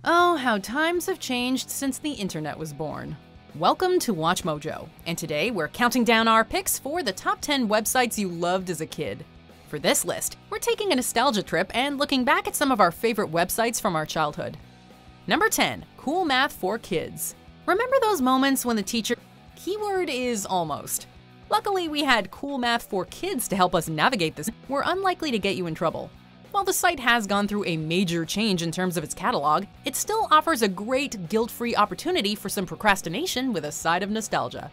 Oh, how times have changed since the internet was born. Welcome to WatchMojo, and today we're counting down our picks for the top 10 websites you loved as a kid. For this list, we're taking a nostalgia trip and looking back at some of our favorite websites from our childhood. Number 10, Cool Math for Kids. Remember those moments when the teacher… keyword is almost. Luckily, we had Cool Math for Kids to help us navigate this. We're unlikely to get you in trouble. While the site has gone through a major change in terms of its catalog, it still offers a great guilt-free opportunity for some procrastination with a side of nostalgia.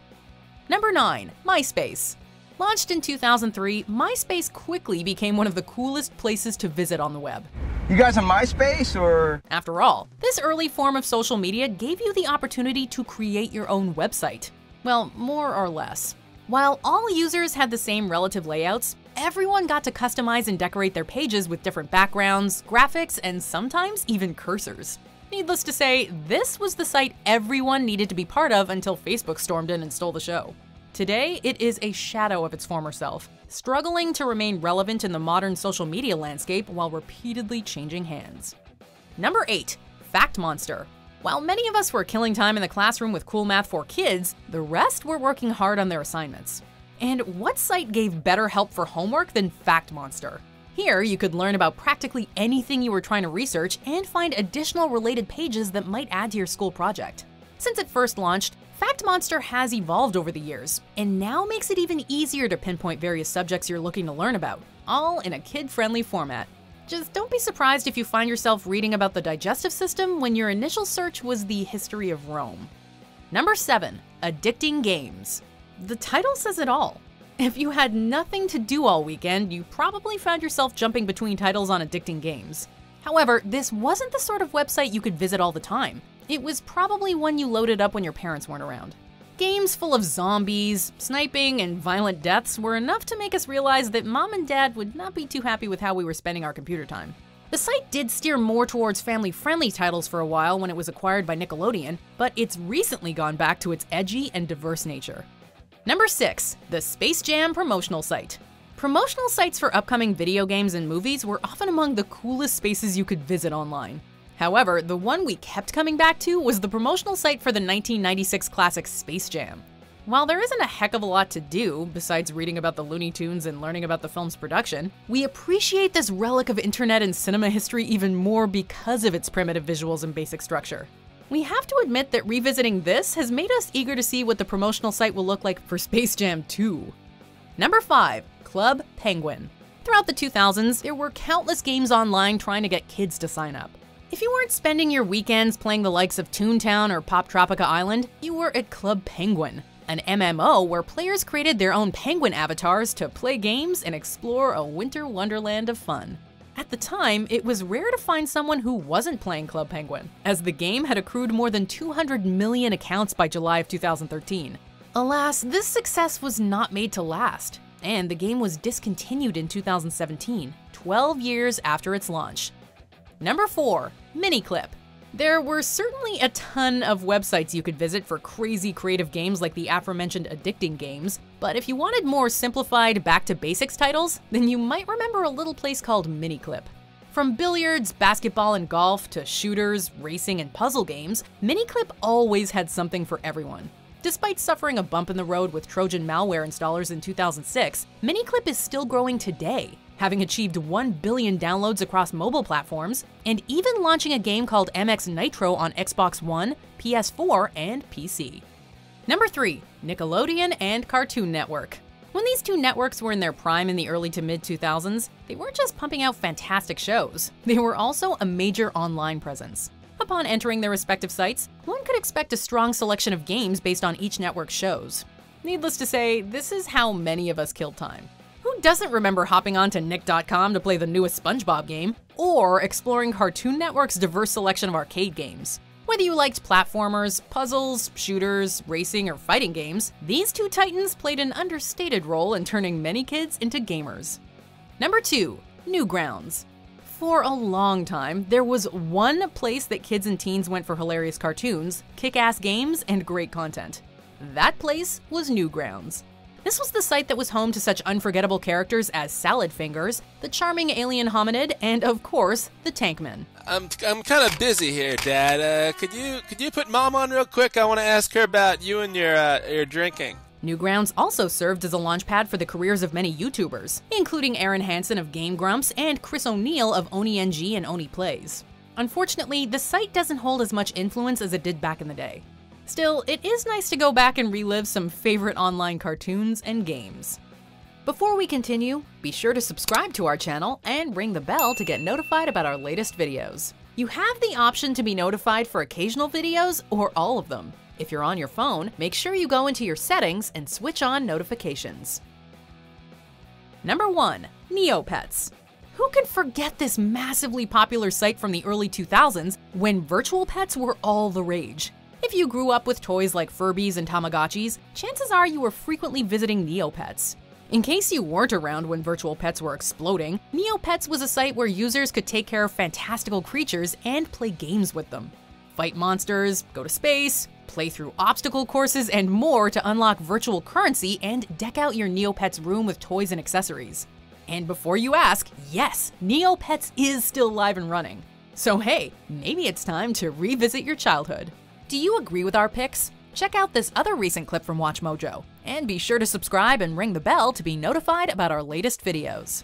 Number 9, MySpace. Launched in 2003, MySpace quickly became one of the coolest places to visit on the web. You guys on MySpace or? After all, this early form of social media gave you the opportunity to create your own website. Well, more or less. While all users had the same relative layouts, everyone got to customize and decorate their pages with different backgrounds, graphics, and sometimes even cursors. Needless to say, this was the site everyone needed to be part of until Facebook stormed in and stole the show. Today, it is a shadow of its former self, struggling to remain relevant in the modern social media landscape while repeatedly changing hands. Number 8, FactMonster. While many of us were killing time in the classroom with Cool Math for Kids, the rest were working hard on their assignments. And what site gave better help for homework than FactMonster? Here, you could learn about practically anything you were trying to research and find additional related pages that might add to your school project. Since it first launched, FactMonster has evolved over the years, and now makes it even easier to pinpoint various subjects you're looking to learn about, all in a kid-friendly format. Just don't be surprised if you find yourself reading about the digestive system when your initial search was the history of Rome. Number 7, Addicting Games. The title says it all. If you had nothing to do all weekend, you probably found yourself jumping between titles on Addicting Games. However, this wasn't the sort of website you could visit all the time. It was probably one you loaded up when your parents weren't around. Games full of zombies, sniping, and violent deaths were enough to make us realize that mom and dad would not be too happy with how we were spending our computer time. The site did steer more towards family-friendly titles for a while when it was acquired by Nickelodeon, but it's recently gone back to its edgy and diverse nature. Number 6, the Space Jam promotional site. Promotional sites for upcoming video games and movies were often among the coolest spaces you could visit online. However, the one we kept coming back to was the promotional site for the 1996 classic Space Jam. While there isn't a heck of a lot to do, besides reading about the Looney Tunes and learning about the film's production, we appreciate this relic of internet and cinema history even more because of its primitive visuals and basic structure. We have to admit that revisiting this has made us eager to see what the promotional site will look like for Space Jam 2. Number 5, Club Penguin. Throughout the 2000s, there were countless games online trying to get kids to sign up. If you weren't spending your weekends playing the likes of Toontown or Pop Tropica Island, you were at Club Penguin, an MMO where players created their own penguin avatars to play games and explore a winter wonderland of fun. At the time, it was rare to find someone who wasn't playing Club Penguin, as the game had accrued more than 200 million accounts by July of 2013. Alas, this success was not made to last, and the game was discontinued in 2017, 12 years after its launch. Number 4, Miniclip. There were certainly a ton of websites you could visit for crazy creative games like the aforementioned Addicting Games, but if you wanted more simplified back-to-basics titles, then you might remember a little place called Miniclip. From billiards, basketball, and golf to shooters, racing, and puzzle games, Miniclip always had something for everyone. Despite suffering a bump in the road with Trojan malware installers in 2006, Miniclip is still growing today, having achieved 1 billion downloads across mobile platforms, and even launching a game called MX Nitro on Xbox One, PS4, and PC. Number 3, Nickelodeon and Cartoon Network. When these two networks were in their prime in the early to mid-2000s, they weren't just pumping out fantastic shows, they were also a major online presence. Upon entering their respective sites, one could expect a strong selection of games based on each network's shows. Needless to say, this is how many of us killed time. Who doesn't remember hopping onto Nick.com to play the newest SpongeBob game, or exploring Cartoon Network's diverse selection of arcade games? Whether you liked platformers, puzzles, shooters, racing, or fighting games, these two titans played an understated role in turning many kids into gamers. Number 2, Newgrounds. For a long time, there was one place that kids and teens went for hilarious cartoons, kick-ass games, and great content. That place was Newgrounds. This was the site that was home to such unforgettable characters as Salad Fingers, the charming alien hominid, and of course, the Tankman. I'm kind of busy here, Dad. Could you put Mom on real quick? I want to ask her about you and your drinking. Newgrounds also served as a launchpad for the careers of many YouTubers, including Aaron Hansen of Game Grumps and Chris O'Neill of OniNG and Oni Plays. Unfortunately, the site doesn't hold as much influence as it did back in the day. Still, it is nice to go back and relive some favorite online cartoons and games. Before we continue, be sure to subscribe to our channel and ring the bell to get notified about our latest videos. You have the option to be notified for occasional videos or all of them. If you're on your phone, make sure you go into your settings and switch on notifications. Number 1. Neopets. Who can forget this massively popular site from the early 2000s when virtual pets were all the rage? If you grew up with toys like Furbies and Tamagotchis, chances are you were frequently visiting Neopets. In case you weren't around when virtual pets were exploding, Neopets was a site where users could take care of fantastical creatures and play games with them. Fight monsters, go to space, play through obstacle courses, and more to unlock virtual currency and deck out your Neopets room with toys and accessories. And before you ask, yes, Neopets is still live and running. So hey, maybe it's time to revisit your childhood. Do you agree with our picks? Check out this other recent clip from WatchMojo, and be sure to subscribe and ring the bell to be notified about our latest videos.